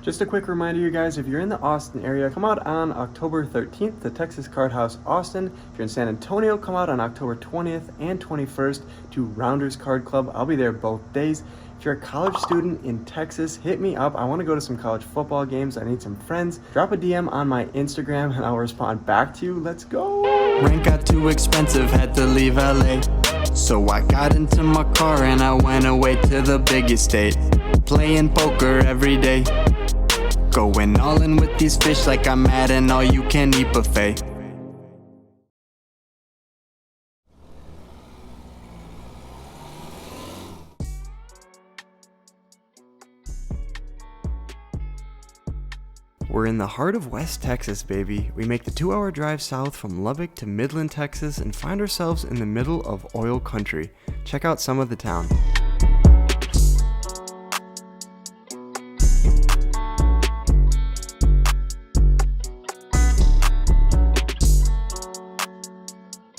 Just a quick reminder, you guys, if you're in the Austin area, come out on October 13th to Texas Card House Austin. If you're in San Antonio, come out on October 20th and 21st to Rounders Card Club. I'll be there both days. If you're a college student in Texas, hit me up. I want to go to some college football games. I need some friends. Drop a DM on my Instagram and I'll respond back to you. Let's go. Rent got too expensive, had to leave LA. So I got into my car and I went away to the biggest state. Playing poker every day. Going all in with these fish like I'm at an all-you-can-eat buffet. We're in the heart of West Texas, baby. We make the 2-hour drive south from Lubbock to Midland, Texas, and find ourselves in the middle of oil country. Check out some of the town.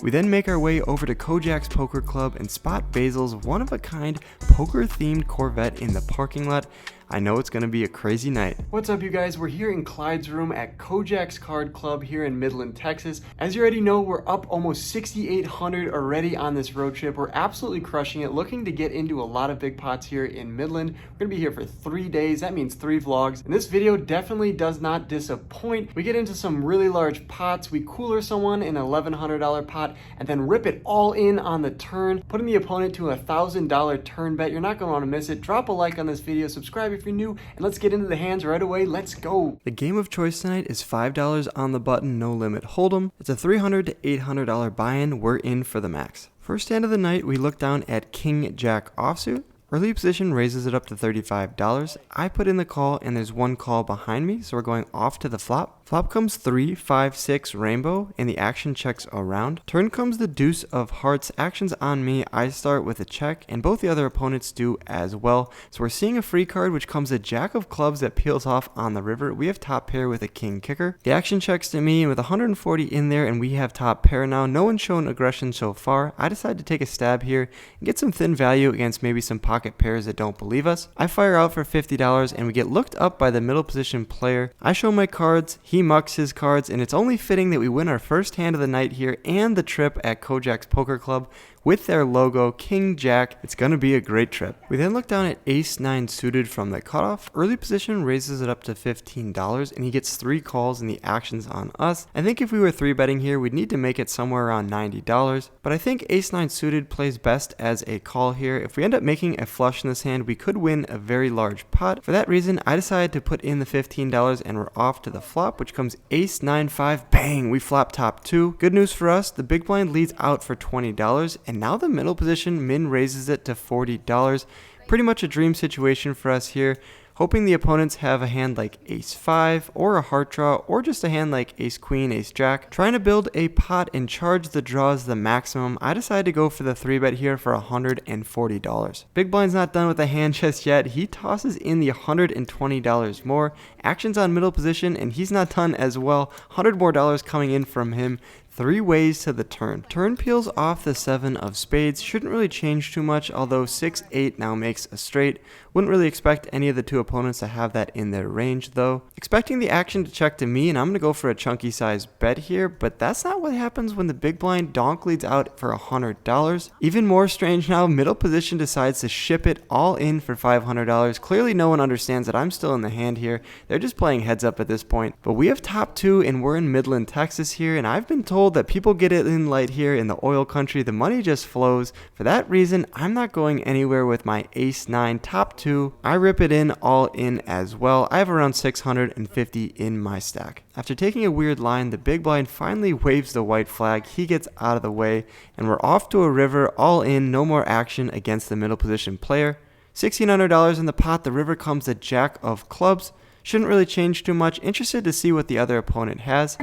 We then make our way over to KOJACK'S Poker Club and spot Basil's one-of-a-kind poker-themed Corvette in the parking lot. I know it's going to be a crazy night. What's up, you guys? We're here in Clyde's room at KOJACK'S Card Club here in Midland, Texas. As you already know, we're up almost 6,800 already on this road trip. We're absolutely crushing it, looking to get into a lot of big pots here in Midland. We're going to be here for 3 days. That means 3 vlogs. And this video definitely does not disappoint. We get into some really large pots. We cooler someone in an $1,100 pot and then rip it all in on the turn, putting the opponent to a $1,000 turn bet. You're not going to want to miss it. Drop a like on this video, subscribe if you're new, and let's get into the hands right away. Let's go. The game of choice tonight is $5 on the button, no limit hold'em. It's a $300 to $800 buy-in. We're in for the max. First hand of the night, we look down at King Jack offsuit. Early position raises it up to $35. I put in the call and there's one call behind me, so we're going off to the flop. Flop comes 3, 5, 6 rainbow and the action checks around. Turn comes the deuce of hearts. Action's on me. I start with a check and both the other opponents do as well. So we're seeing a free card which comes a jack of clubs that peels off on the river. We have top pair with a king kicker. The action checks to me with 140 in there and we have top pair now. No one's shown aggression so far. I decide to take a stab here and get some thin value against maybe some pocket pairs that don't believe us. I fire out for $50 and we get looked up by the middle position player. I show my cards, he mucks his cards, and it's only fitting that we win our first hand of the night here and the trip at KOJACK'S Poker Club with their logo, King Jack. It's going to be a great trip. We then look down at Ace-9 suited from the cutoff. Early position raises it up to $15 and he gets 3 calls and the action's on us. I think if we were 3-betting here, we'd need to make it somewhere around $90, but I think Ace-9 suited plays best as a call here. If we end up making a flush in this hand, we could win a very large pot. For that reason, I decided to put in the $15 and we're off to the flop, which comes Ace-9-5. Bang! We flop top 2. Good news for us, the big blind leads out for $20 and now the middle position min raises it to $40. Pretty much a dream situation for us here. Hoping the opponents have a hand like Ace-5 or a heart draw or just a hand like Ace-Queen, Ace-Jack. Trying to build a pot and charge the draws the maximum. I decided to go for the 3-bet here for $140. Big blind's not done with the hand just yet. He tosses in the $120 more. Action's on middle position and he's not done as well. $100 more coming in from him. 3 ways to the turn. Turn peels off the 7 of spades. Shouldn't really change too much, although 6-8 now makes a straight. Wouldn't really expect any of the 2 opponents to have that in their range though. Expecting the action to check to me, and I'm going to go for a chunky size bet here, but that's not what happens when the big blind donk leads out for $100. Even more strange now, middle position decides to ship it all in for $500. Clearly no one understands that I'm still in the hand here. They're just playing heads up at this point. But we have top 2 and we're in Midland, Texas here, and I've been told that people get it in light here in the oil country. The money just flows. For that reason, I'm not going anywhere with my Ace-9 top 2. I rip it in all in as well. I have around 650 in my stack. After taking a weird line, the big blind finally waves the white flag. He gets out of the way and we're off to a river all in. No more action against the middle position player. $1,600 in the pot. The river comes the jack of clubs. Shouldn't really change too much. Interested to see what the other opponent has.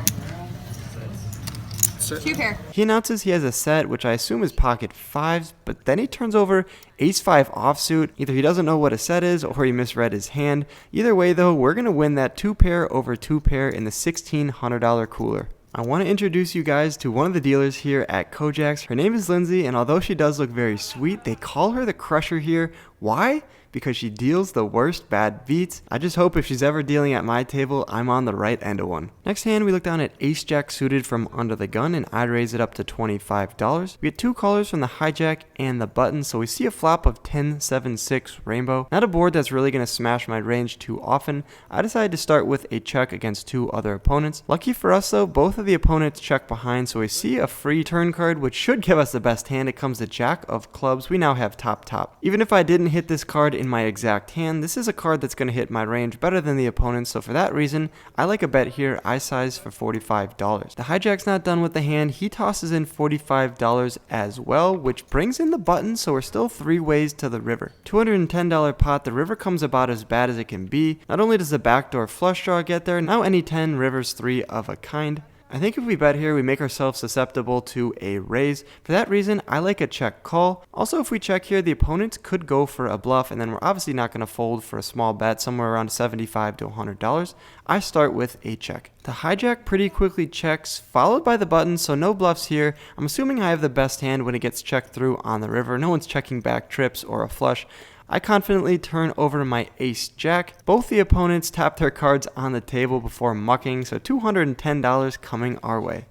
2 pair. He announces he has a set, which I assume is pocket 5s, but then he turns over Ace-5 offsuit. Either he doesn't know what a set is or he misread his hand. Either way though, we're going to win that 2 pair over 2 pair in the $1,600 cooler. I want to introduce you guys to one of the dealers here at KOJACK'S. Her name is Lindsay, and although she does look very sweet, they call her the Crusher here. Why? because she deals the worst bad beats. I just hope if she's ever dealing at my table, I'm on the right end of one. Next hand, we look down at ace jack suited from under the gun, and I raise it up to $25. We get two callers from the hijack and the button, so we see a flop of 10-7-6 rainbow. Not a board that's really going to smash my range too often. I decided to start with a check against two other opponents. Lucky for us though, both of the opponents check behind, so we see a free turn card, which should give us the best hand. It comes the jack of clubs. We now have top. Even if I didn't hit this card in my exact hand, this is a card that's going to hit my range better than the opponent's, so for that reason, I like a bet here. I size for $45. The hijack's not done with the hand. He tosses in $45 as well, which brings in the button, so we're still three ways to the river. $210 pot. The river comes about as bad as it can be. Not only does the backdoor flush draw get there, now any 10 rivers 3 of a kind. I think if we bet here, we make ourselves susceptible to a raise. For that reason, I like a check call. Also, if we check here, the opponents could go for a bluff, and then we're obviously not going to fold for a small bet, somewhere around $75 to $100. I start with a check. The hijack pretty quickly checks, followed by the button, so no bluffs here. I'm assuming I have the best hand when it gets checked through on the river. No one's checking back trips or a flush. I confidently turn over my ace jack. Both the opponents tap their cards on the table before mucking, so $210 coming our way.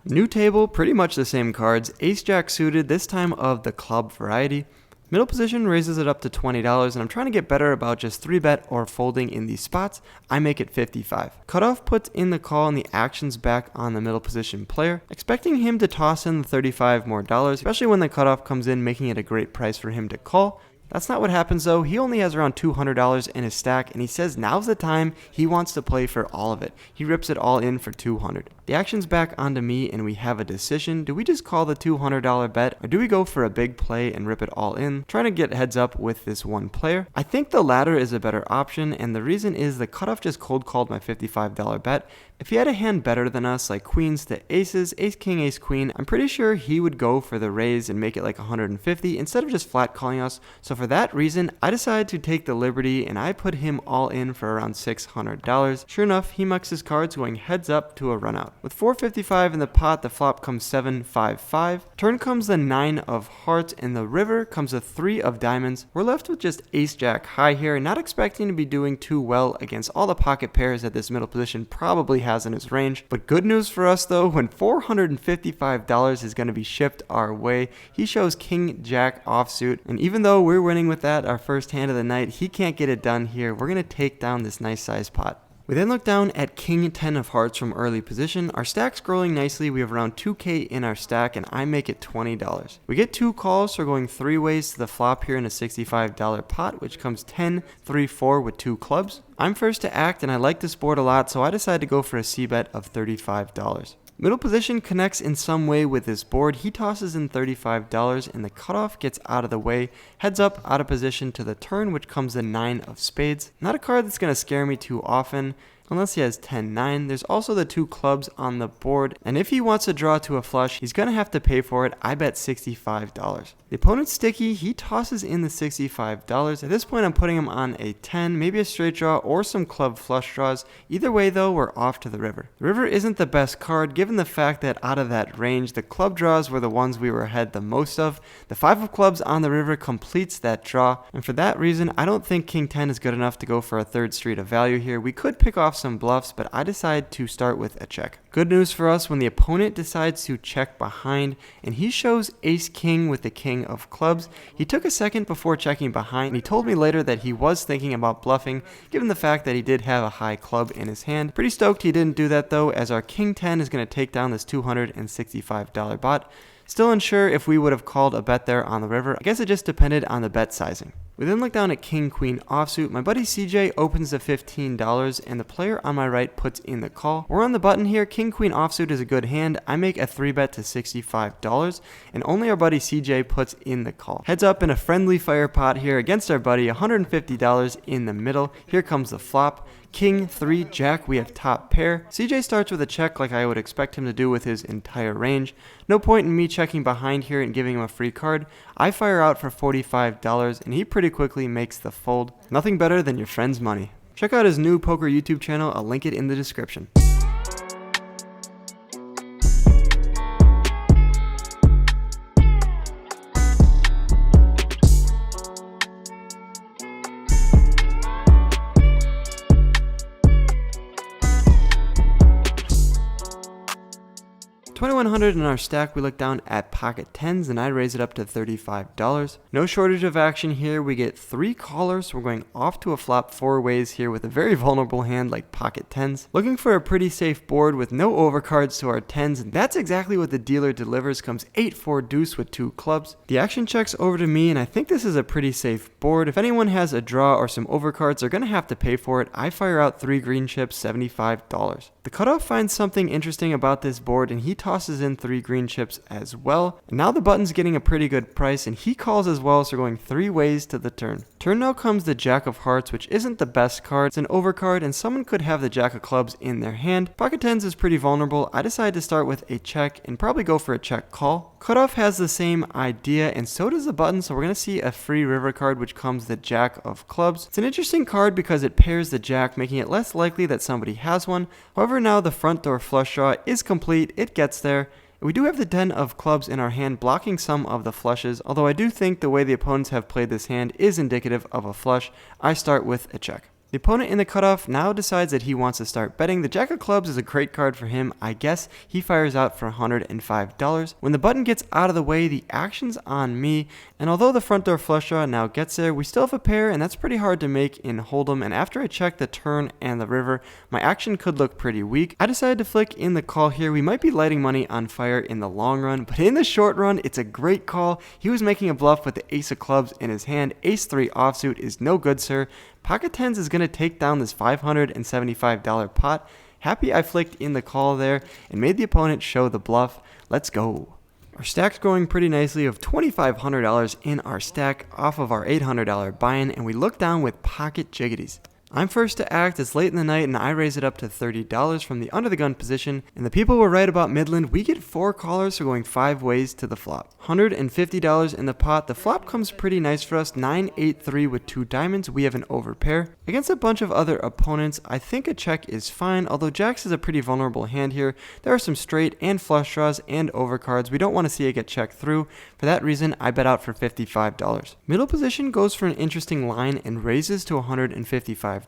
New table, pretty much the same cards. Ace jack suited, this time of the club variety. Middle position raises it up to $20, and I'm trying to get better about just 3-bet or folding in these spots. I make it $55. Cutoff puts in the call and the actions back on the middle position player, expecting him to toss in the $35 more, especially when the cutoff comes in, making it a great price for him to call. That's not what happens though. He only has around $200 in his stack, and he says now's the time. He wants to play for all of it. He rips it all in for $200. The action's back onto me, and we have a decision. Do we just call the $200 bet, or do we go for a big play and rip it all in, trying to get heads up with this one player? I think the latter is a better option, and the reason is the cutoff just cold called my $55 bet. If he had a hand better than us, like queens to aces, ace king, ace queen, I'm pretty sure he would go for the raise and make it like 150 instead of just flat calling us. So for that reason, I decided to take the liberty, and I put him all in for around $600. Sure enough, he mucks his cards, going heads up to a run out. With $455 in the pot, the flop comes 7-5-5. Turn comes the 9 of hearts, and the river comes the 3 of diamonds. We're left with just ace jack high here, not expecting to be doing too well against all the pocket pairs that this middle position probably has in his range. But good news for us though, when $455 is going to be shipped our way, he shows king jack offsuit, and even though we're winning with that, our first hand of the night, he can't get it done here. We're going to take down this nice size pot. We then look down at king 10 of hearts from early position. Our stack's growing nicely. We have around 2K in our stack, and I make it $20. We get two calls, so we're going three ways to the flop here in a $65 pot, which comes 10-3-4 with two clubs. I'm first to act, and I like this board a lot, so I decided to go for a c-bet of $35. Middle position connects in some way with this board. He tosses in $35, and the cutoff gets out of the way. Heads up, out of position to the turn, which comes the 9 of spades. Not a card that's going to scare me too often, unless he has 10-9. There's also the two clubs on the board, and if he wants to draw to a flush, he's going to have to pay for it. I bet $65. The opponent's sticky. He tosses in the $65. At this point, I'm putting him on a 10, maybe a straight draw or some club flush draws. Either way though, we're off to the river. The river isn't the best card given the fact that out of that range, the club draws were the ones we were ahead the most of. The 5 of clubs on the river completes that draw, and for that reason, I don't think king 10 is good enough to go for a third street of value here. We could pick off some bluffs, but I decide to start with a check. Good news for us when the opponent decides to check behind, and he shows ace king with the king of clubs. He took a second before checking behind, and he told me later that he was thinking about bluffing given the fact that he did have a high club in his hand. Pretty stoked he didn't do that though, as our king 10 is going to take down this $265 bot. Still unsure if we would have called a bet there on the river. I guess it just depended on the bet sizing. We then look down at king queen offsuit. My buddy CJ opens the $15, and the player on my right puts in the call. We're on the button here. King queen offsuit is a good hand. I make a 3-bet to $65, and only our buddy CJ puts in the call. Heads up in a friendly fire pot here against our buddy, $150 in the middle. Here comes the flop. King, 3, Jack, we have top pair. CJ starts with a check like I would expect him to do with his entire range. No point in me checking behind here and giving him a free card. I fire out for $45 and he pretty quickly makes the fold. Nothing better than your friend's money. Check out his new poker YouTube channel, I'll link it in the description. $2,100 in our stack, we look down at pocket 10s and I raise it up to $35. No shortage of action here. We get 3 callers, so we're going off to a flop 4 ways here with a very vulnerable hand like pocket 10s. Looking for a pretty safe board with no overcards to our 10s, and that's exactly what the dealer delivers. Comes 8-4 deuce with 2 clubs. The action checks over to me and I think this is a pretty safe board. If anyone has a draw or some overcards, they're going to have to pay for it. I fire out 3 green chips, $75. The cutoff finds something interesting about this board and he tosses in 3 green chips as well. And now the button's getting a pretty good price and he calls as well, so we're going 3 ways to the turn. Turn now comes the Jack of Hearts, which isn't the best card. It's an overcard and someone could have the Jack of Clubs in their hand. Pocket 10s is pretty vulnerable. I decide to start with a check and probably go for a check call. Cutoff has the same idea and so does the button, so we're going to see a free river card which comes the Jack of Clubs. It's an interesting card because it pairs the Jack, making it less likely that somebody has one. However, now the front door flush draw is complete. It gets there. We do have the 10 of clubs in our hand blocking some of the flushes, although I do think the way the opponents have played this hand is indicative of a flush. I start with a check. The opponent in the cutoff now decides that he wants to start betting. The Jack of Clubs is a great card for him. I guess he fires out for $105. When the button gets out of the way, the action's on me, and although the front door flush draw now gets there, we still have a pair, and that's pretty hard to make in Hold'em, and after I check the turn and the river, my action could look pretty weak. I decided to flick in the call here. We might be lighting money on fire in the long run, but in the short run, it's a great call. He was making a bluff with the ace of clubs in his hand. Ace 3 offsuit is no good, sir. Pocket 10s is going to take down this $575 pot. Happy I flicked in the call there and made the opponent show the bluff. Let's go. Our stack's going pretty nicely of $2,500 in our stack off of our $800 buy-in, and we look down with pocket jiggities. I'm first to act. It's late in the night and I raise it up to $30 from the under the gun position, and the people were right about Midland. We get 4 callers, so going 5 ways to the flop. $150 in the pot. The flop comes pretty nice for us. 9-8-3 with 2 diamonds. We have an overpair. Against a bunch of other opponents, I think a check is fine, although Jacks is a pretty vulnerable hand here. There are some straight and flush draws and overcards. We don't want to see it get checked through. For that reason, I bet out for $55. Middle position goes for an interesting line and raises to $155.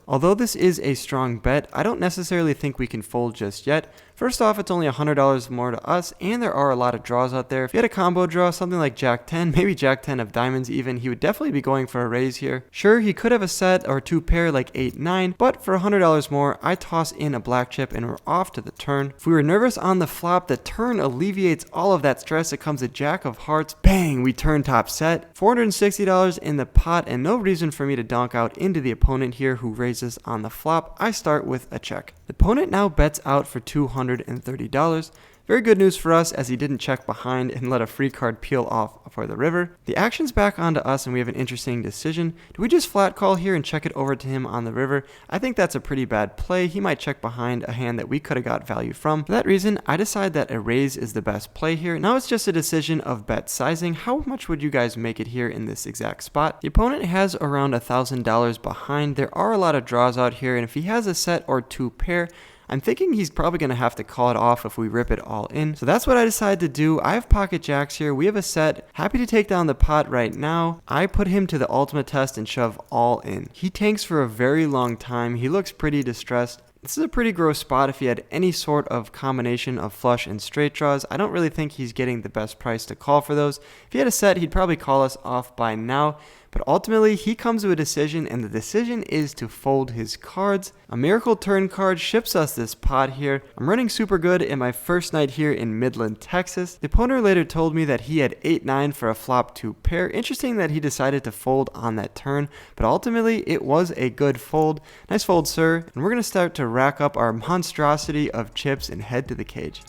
Although this is a strong bet, I don't necessarily think we can fold just yet. First off, it's only $100 more to us, and there are a lot of draws out there. If you had a combo draw, something like Jack 10, maybe Jack 10 of diamonds even, he would definitely be going for a raise here. Sure, he could have a set or 2 pair like 8-9, but for $100 more, I toss in a black chip and we're off to the turn. If we were nervous on the flop, the turn alleviates all of that stress. It comes a Jack of Hearts. Bang! We turn top set. $460 in the pot, and no reason for me to donk out into the opponent here who raises on the flop. I start with a check. The opponent now bets out for $230. Very good news for us as he didn't check behind and let a free card peel off for the river. The action's back onto us and we have an interesting decision. Do we just flat call here and check it over to him on the river? I think that's a pretty bad play. He might check behind a hand that we could have got value from. For that reason, I decide that a raise is the best play here. Now it's just a decision of bet sizing. How much would you guys make it here in this exact spot? The opponent has around $1,000 behind. There are a lot of draws out here, and if he has a set or 2 pair, I'm thinking he's probably going to have to call it off if we rip it all in. So that's what I decided to do. I have pocket jacks here. We have a set. Happy to take down the pot right now. I put him to the ultimate test and shove all in. He tanks for a very long time. He looks pretty distressed. This is a pretty gross spot if he had any sort of combination of flush and straight draws. I don't really think he's getting the best price to call for those. If he had a set, he'd probably call us off by now. But ultimately, he comes to a decision, and the decision is to fold his cards. A miracle turn card ships us this pot here. I'm running super good in my first night here in Midland, Texas. The opponent later told me that he had 8-9 for a flop 2 pair. Interesting that he decided to fold on that turn, but ultimately it was a good fold. Nice fold, sir. And we're going to start to rack up our monstrosity of chips and head to the cage.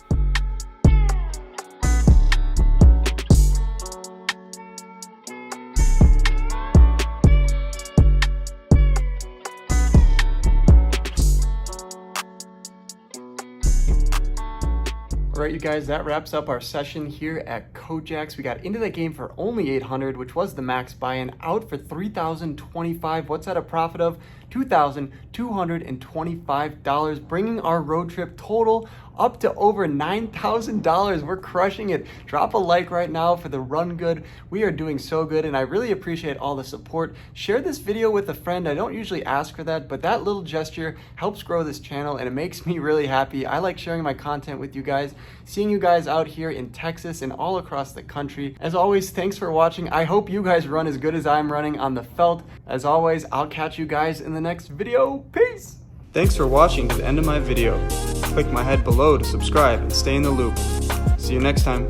Alright, you guys, that wraps up our session here at KOJACK'S. We got into the game for only 800, which was the max buy-in, out for 3,025. What's that a profit of? $2,225, bringing our road trip total up to over $9,000. We're crushing it. Drop a like right now for the run good. We are doing so good, and I really appreciate all the support. Share this video with a friend. I don't usually ask for that, but that little gesture helps grow this channel, and it makes me really happy. I like sharing my content with you guys, seeing you guys out here in Texas and all across the country. As always, thanks for watching. I hope you guys run as good as I'm running on the felt. As always, I'll catch you guys in the next video. Peace! Thanks for watching to the end of my video. Click my head below to subscribe and stay in the loop. See you next time.